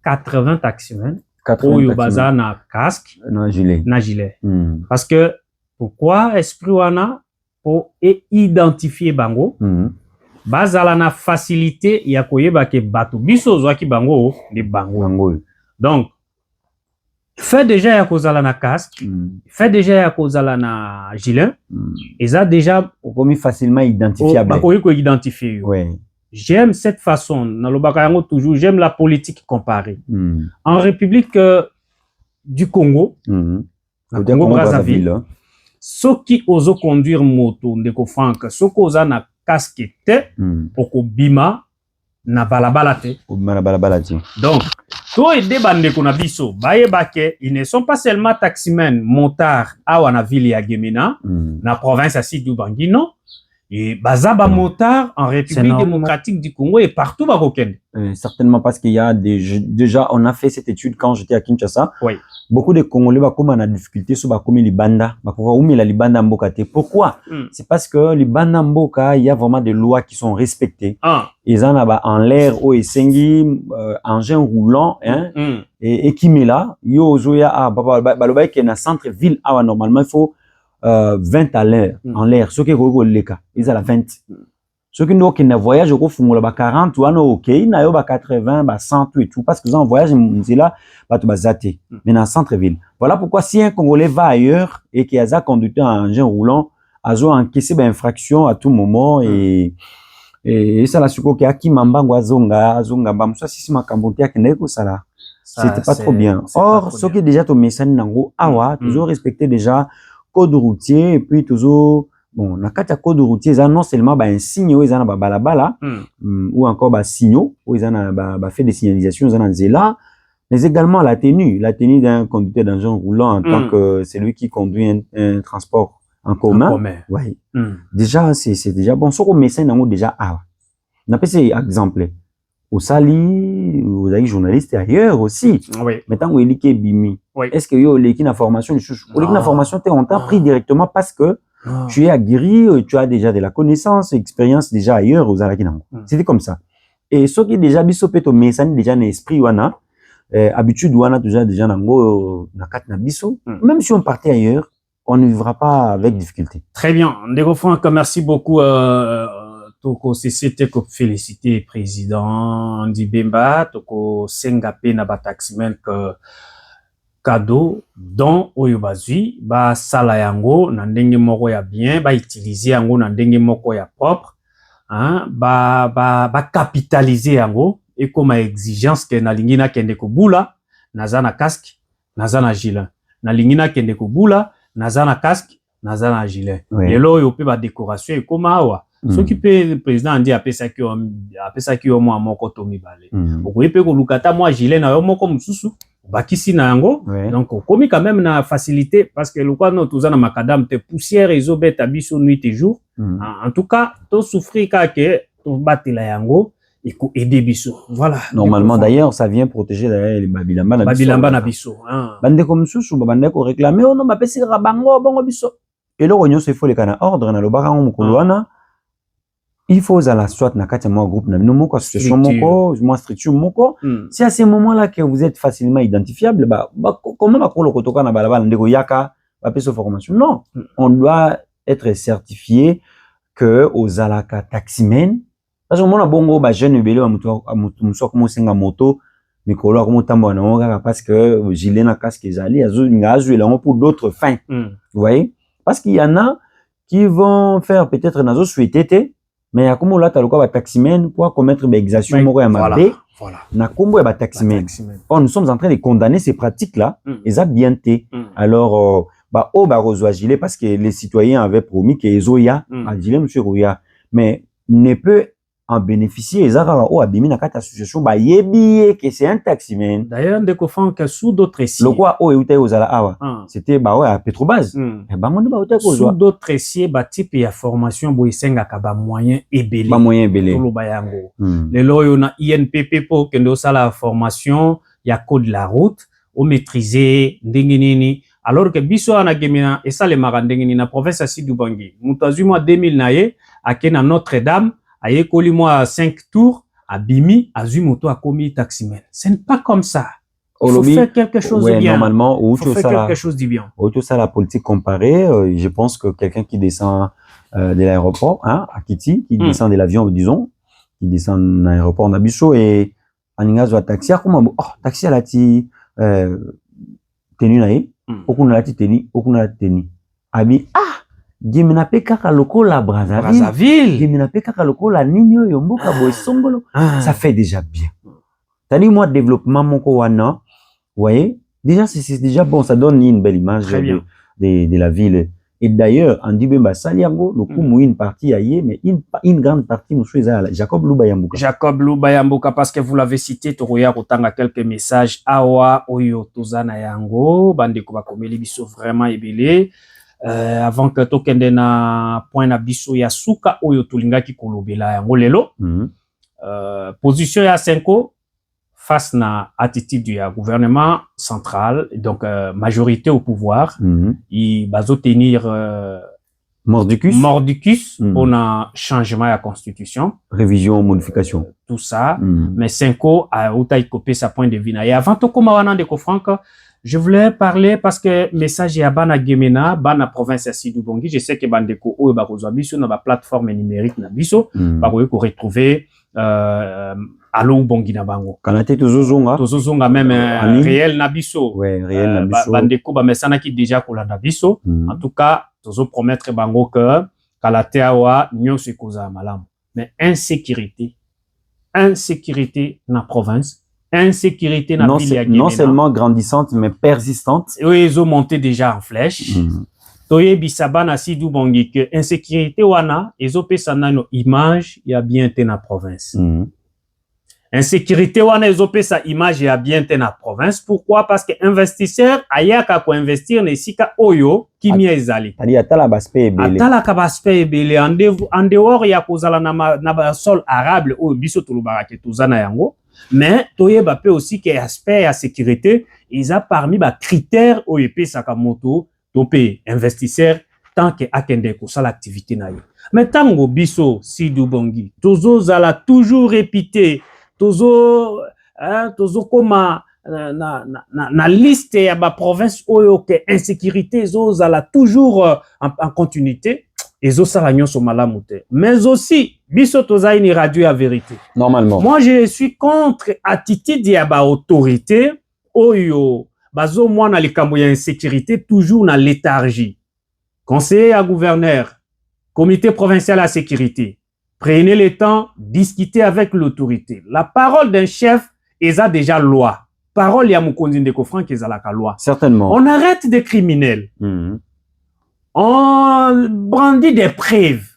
80 taximens 80 oyo baza na casque na gilet. Parce que pourquoi esprit wana pour identifier bango bazala na facilité ya koyeba ke bato biso zwaki bango de bango. Donc fait déjà ya kozala na casque, fait déjà ya kozala na gilet, et ça déjà comme facilement identifiable. Bakoyi ko identifier. Ouais. J'aime cette façon, na lobaka yango toujours, j'aime la politique comparée. En République du Congo, na Congo Brazzaville, ceux qui osent conduire moto ndeko Frank, ceux qui osent na casque te pour ko bima na balabala te. Donc to ede bandeko na biso bayebake ils ne sont pas seulement taximen motards awa na ville ya Gemena na province ya Sud Ubangi, non, et bazaba motard en République démocratique du Congo et partout bakokende. Certainement parce qu'il y a déjà on a fait cette étude quand j'étais à Kinshasa. Oui. Beaucoup de Congolais bakoma na difficulté sur bakomi libanda bakova umila libanda mboka te. Pourquoi? C'est parce que libanda mboka il y a vraiment des lois qui sont respectées. Ils en a en l'air au esengi engin roulant hein et qui met là yo zoya baloba ke na centre ville awa normalement il faut 20 à l'heure en l'air ce qui est leka ils à la 20 ceux qui n'ont qu'un voyage au fond ba 40 ou ano OK na yo ba 80 ba 100 et tout parce que en voyage c'est là ba to bazaté mais dans centre ville. Voilà pourquoi si un Congolais va ailleurs et qui a za conducteur en engin roulant azo encaisser ba infraction à tout moment et ça la suko ki akimamba ngwazonga azonga ba mso sisi makambote akene ko sala. C'était pas trop bien. Or ceux qui déjà to messane nango awa toujours respecter déjà code routier et puis toujours bon na kati ya code routier ça non seulement ba un signe où ils en a ba balabala ou encore ba signaux où ils en a ba fait des signalisations ils en a nzela mais également la tenue d'un conducteur d'engin roulant en tant que celui qui conduit un transport en commun. Ouais. Déjà c'est déjà bon soko médecin nango déjà n'a pas ces exemples au sali vous avez journaliste ailleurs aussi. Oui. Maintenant où elike bimi. Est-ce que yo leki na formation du chouchou leki na formation on t'a pris directement parce que tu es aguerri, tu as déjà de la connaissance, expérience déjà ailleurs aux Alakinango. C'était comme ça. Et ce qui est déjà biso peto mesani déjà na esprit wana habitude wana déjà nango na kat na biso même si on partait ailleurs on ne vivra pas avec difficulté. Très bien. Ndeko Frank, merci beaucoup toko CCT ko féliciter président Ndi Bemba toko sengape na ba taximen que cadeau don oyo bazui ba sala yango na ndenge moko ya bien ba utiliser yango na ndenge moko ya propre hein ba capitaliser yango et comme exigence que na lingina kende ko bula naza na casque naza na gilet na lingina kende ko bula naza na casque naza na gilet lelo yo pe ba décoration et comme awa ce qui peut le président dit apesa ki yo mo moko to mibale okoye pe ko lukata moi gilet na yo moko mususu bakisi na yango donc komi quand même na facilité parce que lokwa no tozana makadam te poussière ezobeta biso nuit et jour en tout cas to souffrir ka ke to batela yango et ko aider biso voilà normalement d'ailleurs ça vient protéger d'ailleurs les babilamba na biso bande comme susu bande ko réclamer on ma pesi bango bongo biso et le rognon c'est faut les kana ordre na lobaka mukolo wana il faut la soit na kati mo groupe na moko association moko moi structure moko si à ces moments là que vous êtes facilement identifiable comment ba kolo kotoka na balabala ndeko yaka ba peso formation non on doit être certifié que aux alaka taximen parce que mon bongo ba jeune belé ba muto ko senga moto mikolo ko mutamba na ngaka parce que gilet na casque ezali ngazu elango pour d'autres fins vous voyez parce qu'il y en a qui vont faire peut-être nazo souhaiter mais ya komo la taluka ba taximen pour commettre des exactions moko ya mabe na kombo ya ba taximen. Or nous sommes en train de condamner ces pratiques là et ça bien té alors ba o ba rozwa gilet parce que les citoyens avaient promis que ezoya a gilet monsieur Roya mais ne peut en bénéficier ezaka o abimi na kata association ba yebi que c'est un taximen d'ailleurs ndeko Frank sous d'autres sites le quoi o euté ozala awa c'était ba ouais à Petrobase et ba mondo ba euté ko sous d'autres sites ba type ya formation bo isenga ka ba moyen ebelé to ba yango le loyo na INPP pour que ndo sala formation ya code la route au maîtriser ndenge nini alors que biso ana gemina et ça le marandenge ni na province Sud Ubangi mutazu moi 2000 naye akena Notre-Dame aye koli moi 5 tours abimi, azumoto a commis taximen. Ce n'est pas comme ça. Il faut faire quelque chose de bien. Normalement, il faut faire quelque chose de bien. Autour ça, la politique comparée, je pense que quelqu'un qui descend de l'aéroport, hein, à Kiti, qui descend de l'avion, disons, qui descend de l'aéroport Nabiso et Aningazo à taxi, comment taxi à la ti tenu naï, okuna la ti tenu, abi Gemina pe kaka lokola Brazzaville. Gemina pe kaka lokola Nino Yomboka Boisongolo. Ça fait déjà bien. Tandis moi développement mon wana, vous voyez, déjà c'est déjà bon, ça donne une belle image de la ville. Et d'ailleurs, en Dibemba Saliango, le coup une partie aïe, mais une grande partie nous Jacob Loubayambuka. Jacob Loubayambuka, parce que vous l'avez cité, Toroya Rotanga quelques messages. Awa Oyo Tozana Yango, Bande Koba Komeli Biso vraiment ébélé. Avant que tokende na point na biso ya suka oyo tulingaki kolobela yango lelo. Position ya Senko face na attitude du gouvernement central, donc majorité au pouvoir, il bazo tenir mordicus pour un changement de la constitution, révision, modification, tout ça. Mais Senko a coupé sa point de vue. Et avant to koma wana de Franck, je voulais parler parce que message ya bana Gemena, bana province ya Sidou Bongi, je sais que bandeko oyo ba kozwa biso na ba plateforme numérique na biso, ba ko retrouver Allo Bongi na bango. Kanate tozozonga même réel na biso. Ouais, réel na biso. Bandeko ba mesana ki déjà kolanda biso. En tout cas, tozo promettre bango que kalate awa nyonso koza malamu. Mais insécurité na province. Insécurité na non seulement grandissante mais persistante. Oui, ils ont monté déjà en flèche. Toye bisaba na Sidou Bongi que insécurité wana ils ont pesa nano image ya bien te na province. Insécurité wana ils ont pesa image ya bien te na province. Pourquoi? Parce que investisseur ayaka ko investir na sika oyo kimia ezali. Ali atala baspe ebele. Atala ka baspe ebele en dehors ya kozala na ba sol arabe oyo biso tolobaka ke tozana yango. Mais toyeba pe aussi que aspect ya sécurité ils a parmi ba critères OEP sakamoto topé investisseur tant que akende ko sala activité na yo. Mais tango biso Sidou Bongi tozo zala toujours répéter tozo koma na liste ya ba province oyo que insécurité zo zala toujours en continuité. Ezo sala nyonso malamu te. Mais aussi, biso toza une radio ya vérité. Normalement. Moi, je suis contre attitude ya ba autorité oyo bazo mwana likambo ya insécurité toujours na léthargie. Conseiller à gouverneur, comité provincial à sécurité. Prenez le temps, discutez avec l'autorité. La parole d'un chef est déjà loi. Parole ya Mukonzi Ndeko Franck ezalaka loi. Certainement. On arrête des criminels. On brandit des preuves.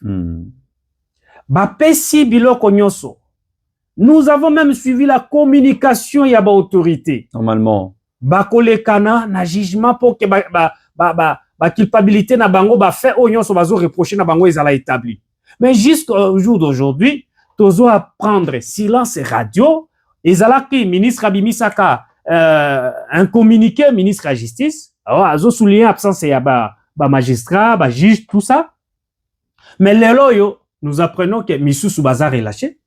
Bapesi biloko nyonso. Nous avons même suivi la communication ya ba autorité. Normalement. Bakolekana na jugement pour que ba culpabilité na bango ba fait o nyonso bazo reprocher na bango ezala établi. Mais jusqu'au jour d'aujourd'hui, tozo apprendre silence radio, ezala ki ministre Abimisaka un communiqué ministre de la justice, azo souligner absence ya ba magistrat, ba juge, tout ça. Mais lelo yo, nous apprenons que Misusu baza relâché.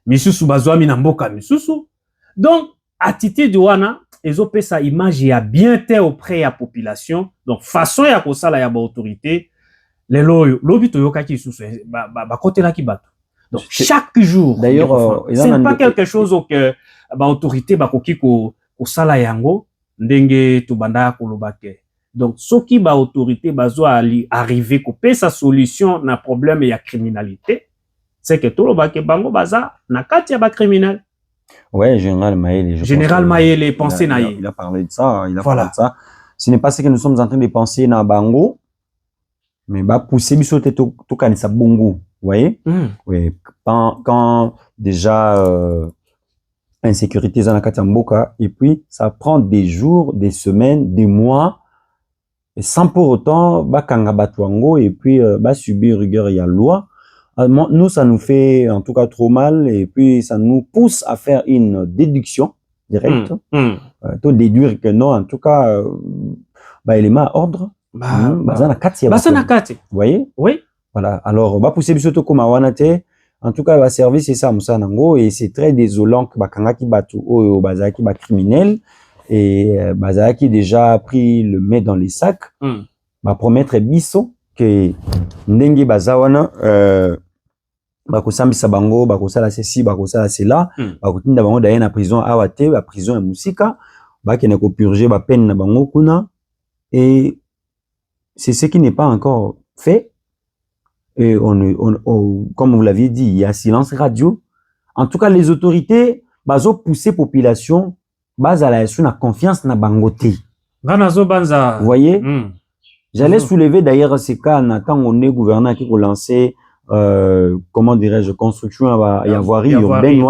Misusu bazwa minamboka Misusu. Donc, attitude wana, ezo pe sa image ya bien te auprès ya population. Donc, façon ya kosala ya ba autorité, lelo yo, lobi to yokaki Misusu, ba kote la ki bato. Donc, chaque jour, d'ailleurs, c'est pas quelque chose que ba autorité ba koki ko sala yango, ndenge to banda kolobake. Donc, ce qui ba autorité bazo arriver couper sa solution na problème ya criminalité, c'est que tout le baké bango baza na kati ya ba criminel. Ouais, Général Maël. Général Maël, pensé na il a parlé de ça, parlé de ça. Ce n'est pas ce que nous sommes en train de penser na bango, mais ba pousser biso te to kanisa bongo, vous voyez? Oui, quand déjà insécurité dans la kati ya mboka et puis ça prend des jours, des semaines, des mois. Et sans pour autant, bakanga batuango et puis subir rigueur et la loi. Nous, ça nous fait en tout cas trop mal et puis ça nous pousse à faire une déduction directe. Tout déduire que non, en tout cas, il est mal à ordre. Vous voyez? Voilà. Alors, pousser biso to koma wanate, En tout cas, le service, c'est ça, Moussa Nango, et c'est très désolant que Bakangaki Batu, Oyo, Bazaki, criminel, et Bazaki déjà pris le met dans les sacs, va promettre Bisso, que Ndenge Bazawana, bakosambisa bango, bakosala ceci, bakosala cela, bakotinda bango d'ailleurs na prison awate, la prison ya musika, bakena ko purger ba peine na bango kuna, et c'est ce qui n'est pas encore fait. Et comme vous l'aviez dit, il y a silence radio. En tout cas, les autorités, bazo pousser population, bazala sur la confiance na bangote. Vous voyez? J'allais soulever d'ailleurs ces cas, quand on est gouverneur qui a lancé, comment dirais-je, construction à voirie urbaine,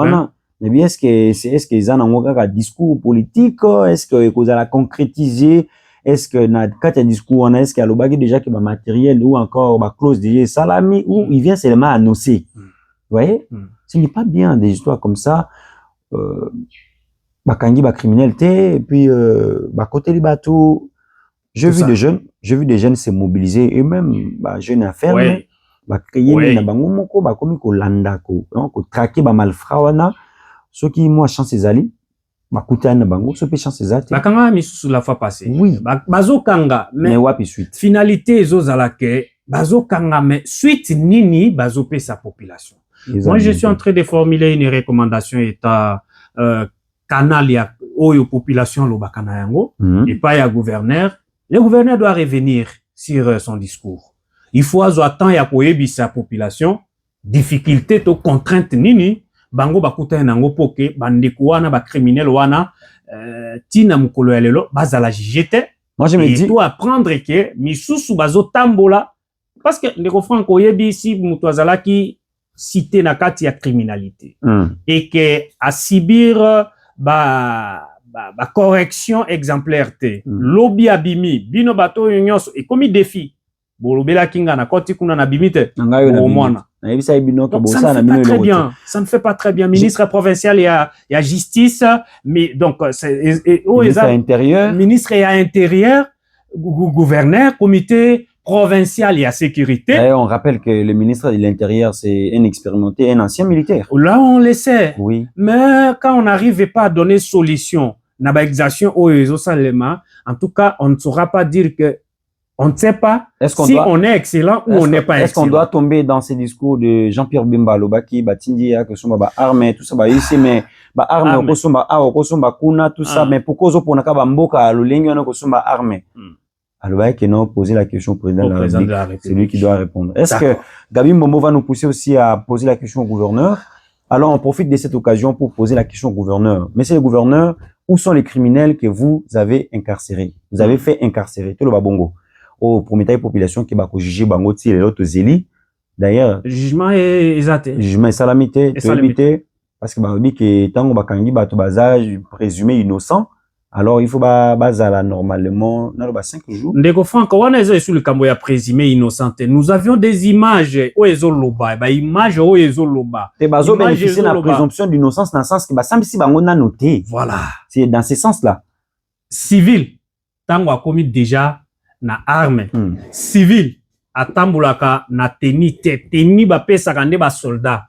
mais bien, est-ce que ils ont un discours politique? Est-ce que vous allez concrétiser? Est-ce que quand il y a un discours, est-ce qu'il y a le bagage déjà qui est matériel ou encore ma clause déjà salami ou il vient seulement annoncer? Vous voyez? Ce n'est pas bien des histoires comme ça. Bakangi, criminalité, et puis, côté les bateaux, j'ai vu des jeunes se mobiliser, et même, jeunes à faire, créer na bango moko, komi ko landa ko traquer malfrats wana, ceux qui moi chance les alliés. Bakutana bango so pe chance ezate bakanga misusu la fois passée oui bazokanga mais wapi suite finalité ezozala ke bazokanga mais suite nini bazope sa population. Moi je suis en train de formuler une recommandation état canal ya oyo population lo bakana yango et pas ya gouverneur. Le gouverneur doit revenir sur son discours. Il faut attendre ya koyebisa population difficulté to contrainte nini bango bakuta nango poke bandeko wana ba criminel wana tina mukolo ya lelo bazala jijete. Moi je me dis doit apprendre que misusu bazo tambola parce que ndeko Franco yebi si mutu azalaki cité na kati ya criminalité et que à subir correction exemplaire te lobby abimi bino bato nyonso et comme défi bolobela kinga na koti kuna na bimite au mwana. Donc, ça ne fait pas très bien. Ministre provincial, il y a justice, mais donc, ministre intérieur. Ministre et intérieur, gouverneur, comité provincial, il y a sécurité. D'ailleurs, on rappelle que le ministre de l'Intérieur, c'est un expérimenté, un ancien militaire. Là, on le sait. Oui. Mais quand on n'arrive pas à donner solution, en tout cas, on ne saura pas dire que on ne sait pas si on est excellent ou on n'est pas excellent. Est-ce qu'on doit tomber dans ces discours de Jean-Pierre Bemba, Lobaki, Batindi, que sont armés, tout ça, ici, mais armés, kuna, tout ça, mais pourquoi on n'a pas mboka, le ligne, on a armés. Alors, qui nous poser la question au président de la République, c'est lui qui doit répondre. Est-ce que Gabi Momo va nous pousser aussi à poser la question au gouverneur? Alors, on profite de cette occasion pour poser la question au gouverneur. Monsieur le gouverneur, où sont les criminels que vous avez incarcérés? Vous avez fait incarcérer, tout le babongo. Au premier population qui va juger bango ti les autres zéli. D'ailleurs, jugement est exact. Jugement est salamité, parce que babi que tango bakangi bato bazage présumé innocent. Alors il faut bazala normalement dans le 5 jours. Ndeko Franco wana ezo sur le kambo ya présumé innocent. Nous avions des images o ezo loba, images o ezo loba. Te bazo bénéficier de la présomption d'innocence dans le sens que sambi bango na noté. Voilà. C'est dans ce sens-là. Civil tango a commis déjà na arme civil atambulaka na teni ba pesa kande ba soldat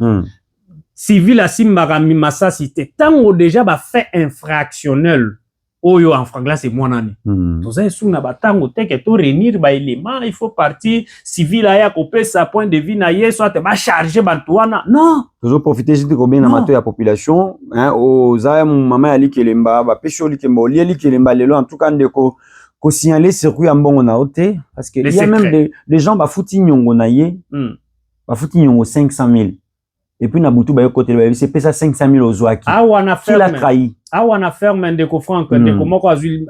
civil asimbaka masasi te tango déjà ba fait infractionnel oyo en franglais c'est mwanani toza suna batango teke to réunir ba élément il faut partir civil aya ko pesa point de vue na yeso ate ba charger bantuana non toujours profiter juste ko bien na mato ya population hein o za mama ali kelemba ba pesho li kemba li kelemba lelo en tout cas ndeko ko signaler circuit en bon na oté parce que il y a même des gens ba fouti nyongo na ye ba fouti nyongo 500 000 et puis na butu ba côté ba c'est pesa 500 000 ozwaki ah wana ferme il a trahi ah wana ferme ndeko Franco ndeko moko azwi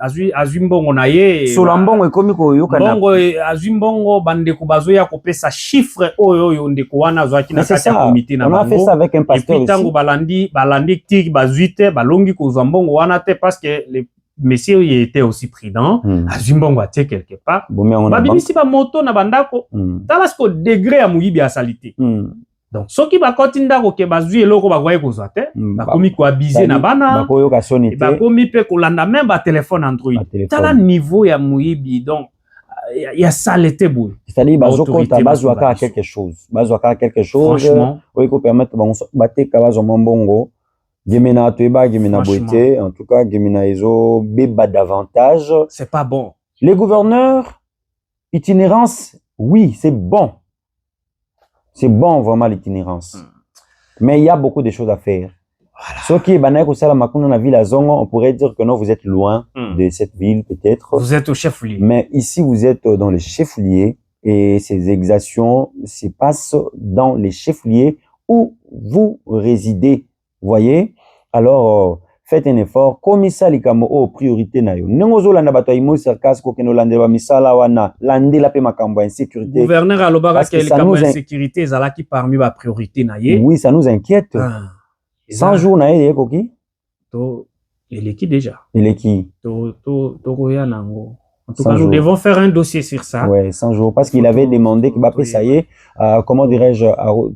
mbongo na ye so la mbongo ekomi ko yoka na mbongo azwi mbongo bandeko bazoya ko pesa chiffre oyo ndeko wana azwaki na kati ya comité na bango on a fait ça avec un pasteur aussi tango balandi tik bazuite balongi ko zwa mbongo wana te parce que les monsieur il était aussi prudent azimbongo atie quelque part babimisi ba moto na bandako talasko degré ya muyibi ya salite donc soki bakoti ndako ke bazwi eloko bakwaye kozwa te bakomi ko abuser na bana bakoyoka soni te bakomi pe kolanda même ba téléphone Android tala niveau ya muyibi donc il y a saleté boule. C'est-à-dire bazokota bazwaka quelque chose. Bazwaka quelque chose. Franchement, oui ko permettre bango bateka bazoma mbongo. Gemena toeba gemena boité, en tout cas gemena izo beba davantage. C'est pas bon. Les gouverneurs itinérance, oui, c'est bon. C'est bon vraiment l'itinérance. Mais il y a beaucoup de choses à faire. Ce qui est banal au Salam Makoun, dans la ville à Zongo, on pourrait dire que non, vous êtes loin de cette ville, peut-être. Vous êtes au chef-lieu. Mais ici, vous êtes dans les chefs-lieux et ces exactions se passent dans les chefs-lieux où vous résidez. Vous voyez? Alors, faites un effort. Komisa likamo o priorité na yo. Nengozo landa bato imo sarkas ko keno lande ba misala wana lande la pe makambo insécurité. Gouverneur alobaka ke likamo insécurité ezalaki parmi ba priorité na ye. Oui, ça nous inquiète. 100 jours na ye koki? To eleki déjà. Eleki. To koya nango. En tout cas, nous devons faire un dossier sur ça. Ouais, 100 jours. Parce qu'il avait demandé que Mbappé, ça y est, comment dirais-je,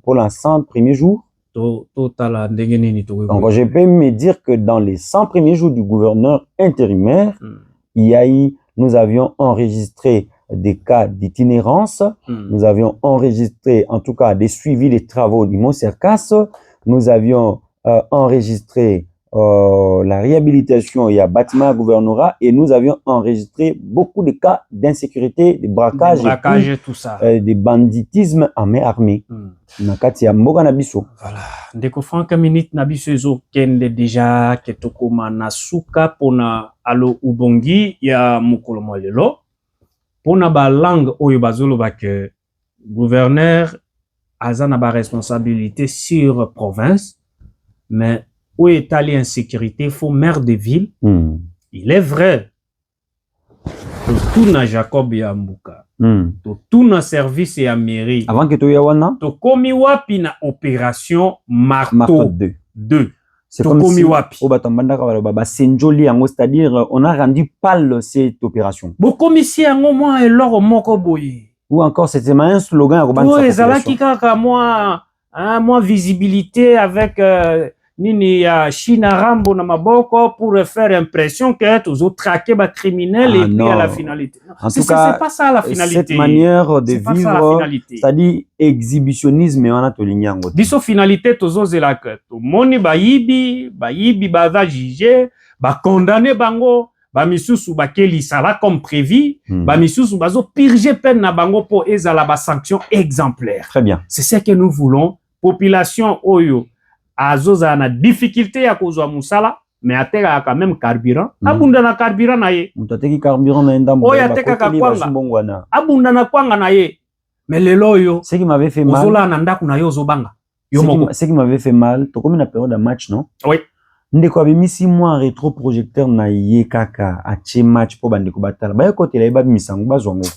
pour les 100 premiers jours. Donc, je peux me dire que dans les 100 premiers jours du gouverneur intérimaire, nous avions enregistré des cas d'itinérance, nous avions enregistré, en tout cas, des suivis des travaux du Mont-Cercas, nous avions enregistré la réhabilitation, il y a bâtiment gouvernorat, et nous avions enregistré beaucoup de cas d'insécurité, de braquage, et tout ça. De banditisme en main armée. Nakati ya mboga na biso. Voilà. Ndeko Franck minute na biso ezo kende deja ketokoma na suka pona alo ubongi ya mukolo molelo. Pona ba langue oyo bazolo ba ke gouverneur azana ba responsabilité sur province, mais où est allé insécurité, faut maire de ville. Il est vrai. Tout na Jacob Yambuka. Tout na service et à mairie. Avant que tu y wana? To komi wapi na opération Marteau 2. C'est comme si c'est-à-dire on a rendu pâle cette opération. Ou encore c'était un slogan moi visibilité avec nini ya China Rambo na maboko pour faire impression que tous autres traquer ba criminels et puis à la finalité. En tout cas, c'est pas ça la finalité. Cette manière de vivre, c'est-à-dire exhibitionnisme on a to linyango. Biso finalité tozo zela que to moni bayibi ba va juger, ba condamner bango, ba misusu ba keli sala comme prévu, ba misusu bazo purger peine na bango pour ezala ba sanction exemplaire. Très bien. C'est ce que nous voulons. Population oyo azoza na difficulté ya kozwa musala mais ateka quand même carburant abunda na carburant na ye mutateki carburant na ndambo oya teka ka kwanga abunda na kwanga na ye mais lelo yo ce qui m'avait fait mal ozola na ndaku na yo zobanga yo moko ce qui m'avait fait mal to comme na période de match non oui ndeko abimisi moi rétroprojecteur na ye kaka a che match po bandeko batala ba côté la ba misango bazongo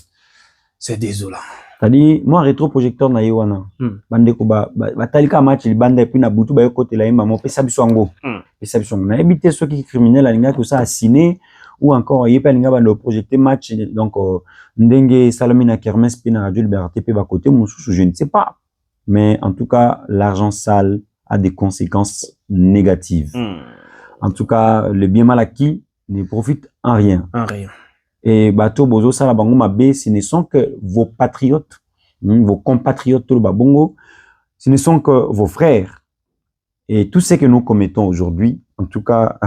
c'est désolant. C'est-à-dire, moi, rétroprojecteur na yewana. Bandeko batalika match li banda et puis na butu ba yokote la yema mo pesa biswango. Pesa biswango. Na ebité ceux qui criminels alinga que ça assassiné ou encore yepa alinga bando projeter match donc ndenge Salamina Kermes pe na Radio Liberté pe ba côté mususu je ne sais pas. Mais en tout cas, l'argent sale a des conséquences négatives. En tout cas, le bien mal acquis ne profite en rien. En rien. Et bateau bozo sala bango mabe, ce ne sont que vos patriotes, vos compatriotes tout le babongo, ce ne sont que vos frères. Et tout ce que nous commettons aujourd'hui, en tout cas,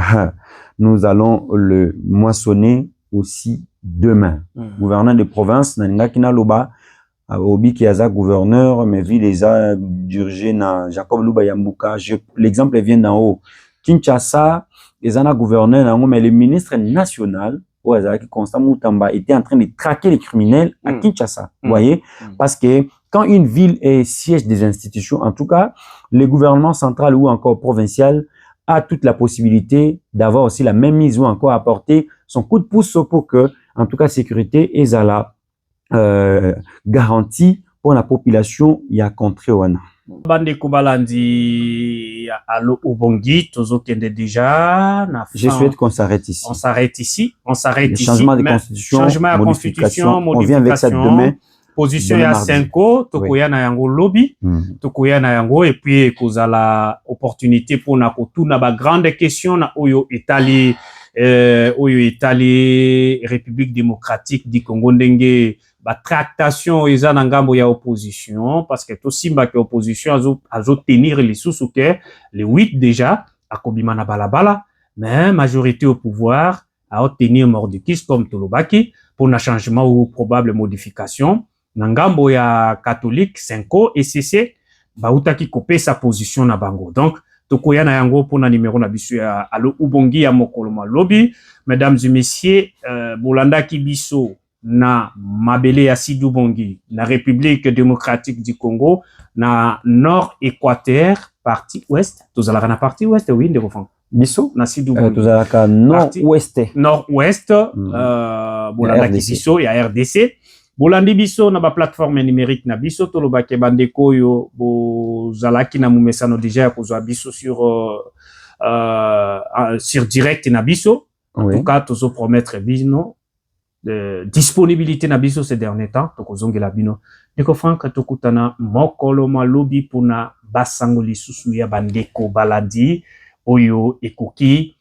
nous allons le moissonner aussi demain. Gouverneur de province, Naninga Kinaloba, Obi Kiaza, gouverneur, mais vu les a d'urgé na Jacob Luba Yambuka, l'exemple vient d'en haut. Kinshasa, les ana gouverneur, mais le ministre national, qui Constant Moutamba était en train de traquer les criminels à Kinshasa. Vous voyez? Parce que quand une ville est siège des institutions, en tout cas, le gouvernement central ou encore provincial a toute la possibilité d'avoir aussi la même mise ou encore apporter son coup de pouce pour que, en tout cas, sécurité et la garantie pour la population y a contré wana. Bande Kubalandi allo Ubongi tozokende déjà na je souhaite qu'on s'arrête ici. On s'arrête ici. Changement de constitution, modification. On vient avec ça demain. Position ya 5 tokoya na yango lobby, tokoya na yango et puis kozala opportunité pour na kotuna ba grande question na oyo etali oyo etali République démocratique du Congo ndenge ba tractation eza na ngambo ya opposition parce que to simba que opposition azo tenir les sous que le 8 déjà akobima na balabala mais majorité au pouvoir à obtenir mordicus comme Tolobaki pour un changement ou probable modification na ngambo ya catholique 5 et CC bautaki kope sa position na bango donc tokoya na yango pour na numéro na biso ya alo ubongi ya mokolo malobi mesdames et messieurs bolanda ki biso na mabele ya Sidou Bongi na République démocratique du Congo na nord Équateur partie ouest tozalaka na partie ouest oui ndeko fan biso na Sidou Bongi tozalaka nord ouest bolanda ki biso ya RDC bolandi biso na ba plateforme numérique na biso tolobake bandeko yo bozalaki na mumesano déjà kozwa biso sur direct na biso en tout cas tozo promettre bino disponibilité na biso ces derniers temps tokozongela bino ndeko Frank tokutana mokolo malobi puna basango lisusu ya bandeko baladi oyo ekoki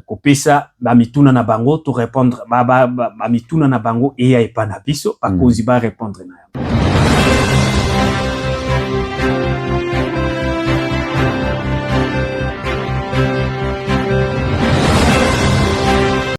kopesa ba mituna na bango to répondre ba mituna na bango et ya epa na biso pa kozi ba répondre na